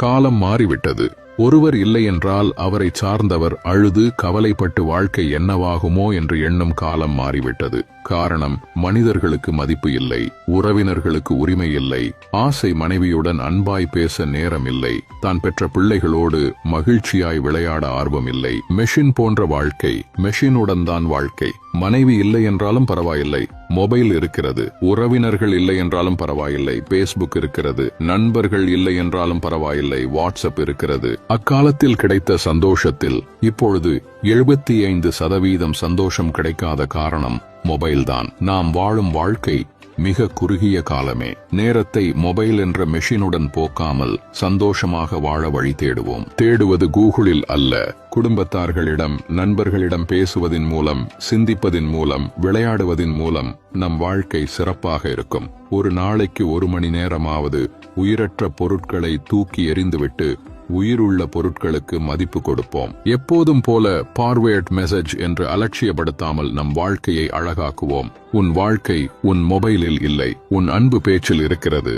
காலம் மாறிவிட்டது. ஒருவர் இல்லை என்றால் அவரை சார்ந்தவர் அழுது கவலைப்பட்டு வாழ்க்கை என்னவாகுமோ என்று எண்ணும் காலம் மாறிவிட்டது. காரணம், மனிதர்களுக்கு மதிப்பு இல்லை, உறவினர்களுக்கு உரிமை இல்லை, ஆசை மனைவியுடன் அன்பாய் பேச நேரம் இல்லை, தான் பெற்ற பிள்ளைகளோடு மகிழ்ச்சியாய் விளையாட ஆர்வம் இல்லை. மெஷின் போன்ற வாழ்க்கை, மெஷினுடன் தான் வாழ்க்கை. மனைவி இல்லை என்றாலும் பரவாயில்லை, மொபைல் இருக்கிறது. உறவினர்கள் இல்லை என்றாலும் பரவாயில்லை, பேஸ்புக் இருக்கிறது. நண்பர்கள் இல்லை என்றாலும் பரவாயில்லை, வாட்ஸ்அப் இருக்கிறது. அக்காலத்தில் கிடைத்த சந்தோஷத்தில் இப்பொழுது 75% சந்தோஷம் கிடைக்காத காரணம் மொபைல்தான். நாம் வாழும் வாழ்க்கை மிக குறுகிய காலமே. நேரத்தை மொபைல் என்ற மெஷினுடன் போக்காமல் சந்தோஷமாக வாழ வழி தேடுவோம். தேடுவது கூகுளில் அல்ல, குடும்பத்தார்களிடம், நண்பர்களிடம் பேசுவதின் மூலம், சிந்திப்பதின் மூலம், விளையாடுவதின் மூலம் நம் வாழ்க்கை சிறப்பாக இருக்கும். ஒரு நாளைக்கு 1 மணி நேரமாவது உயிரற்ற பொருட்களை தூக்கி எறிந்துவிட்டு உயிருள்ள பொருட்களுக்கு மதிப்பு கொடுப்போம். எப்போதும் போல ஃபார்வேர்ட் மெசேஜ் என்று அலட்சியப்படுத்தாமல் நம் வாழ்க்கையை அழகாக்குவோம். உன் வாழ்க்கை உன் மொபைலில் இல்லை, உன் அன்பு பேச்சில் இருக்கிறது.